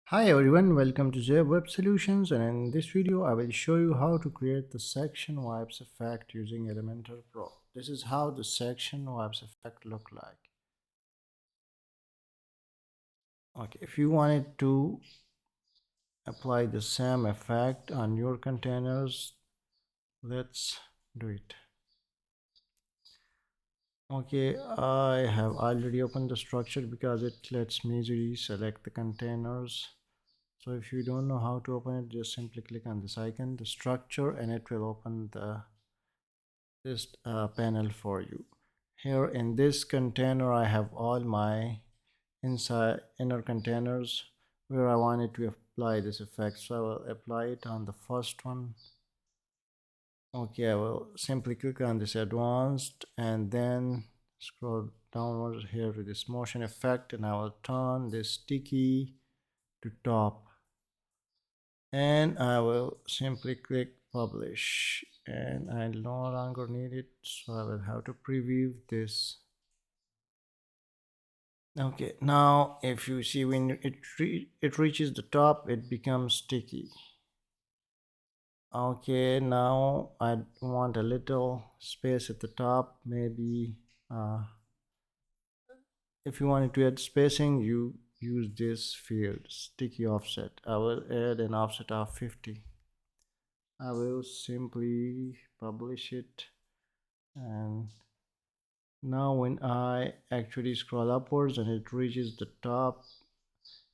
Hi everyone, welcome to J Web Solutions, and in this video I will show you how to create the section wipes effect using Elementor Pro. This is how the section wipes effect look like. Okay, if you wanted to apply the same effect on your containers, let's do it. Okay, I have already opened the structure because it lets me easily select the containers. So if you don't know how to open it, just simply click on this icon, the structure, and it will open this panel for you. Here in this container I have all my inside inner containers where I wanted to apply this effect, so I will apply it on the first one. Okay, I will simply click on this advanced and then scroll downwards here to this motion effect, and I will turn this sticky to top, and I will simply click publish, and I no longer need it, so I will have to preview this. Okay, now if you see when it reaches the top, it becomes sticky. Okay, now I want a little space at the top. Maybe if you wanted to add spacing, you use this field sticky offset. I will add an offset of 50. I will simply publish it, and now when I actually scroll upwards and it reaches the top,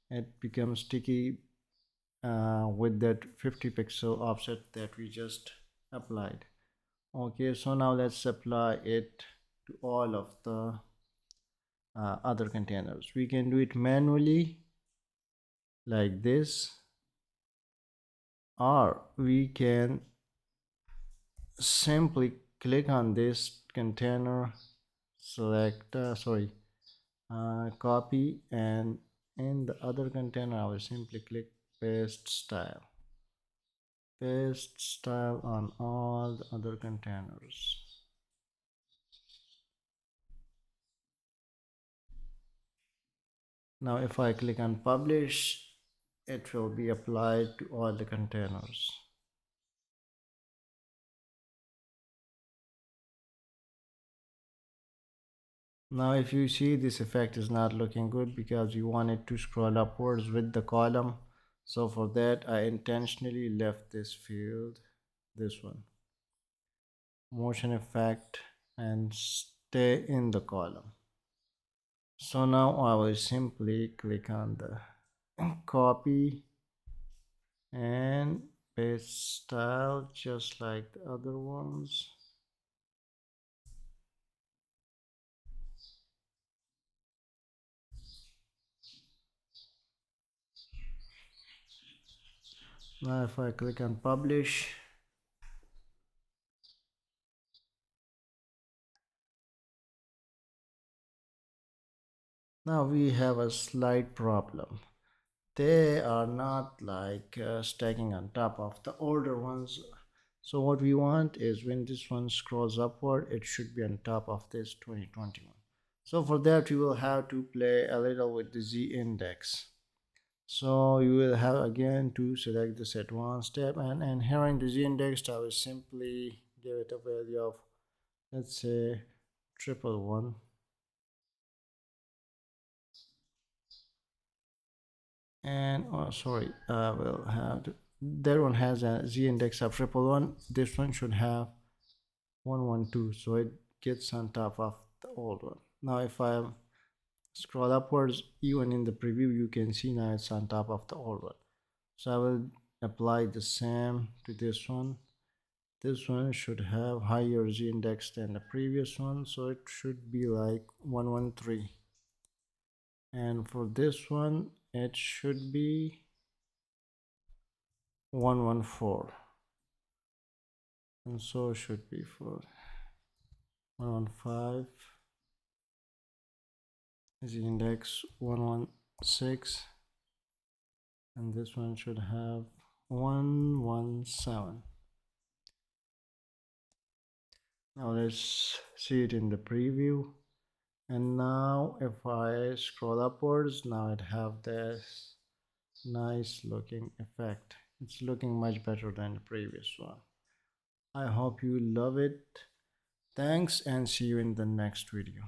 it becomes sticky with that 50 pixel offset that we just applied. Okay, so now let's apply it to all of the other containers. We can do it manually like this, or we can simply click on this container, select copy, and in the other container I will simply click paste style on all the other containers. Now if I click on publish, it will be applied to all the containers. Now if you see, this effect is not looking good because you want it to scroll upwards with the column. So for that I intentionally left this field, this one, motion effect, and stay in the column. So now I will simply click on the copy and paste style just like the other ones. Now if I click on publish, now we have a slight problem. They are not like stacking on top of the older ones. So what we want is when this one scrolls upward, it should be on top of this 2021. So for that we will have to play a little with the z index. So you will have again to select this advanced tab, and here in the z index I will simply give it a value of, let's say, 111. And oh sorry, we'll have to, that one has a z index of 111. This one should have 112, so it gets on top of the old one. Now if I scroll upwards, even in the preview you can see now it's on top of the old one. So I will apply the same to this one. This one should have higher z index than the previous one, so it should be like 113. And for this one it should be 114, and so it should be for 115, is index 116, and this one should have 117. Now let's see it in the preview, and now if I scroll upwards, now it have this Nice looking effect. It's looking much better than the previous one. I hope you love it. Thanks and see you in the next video.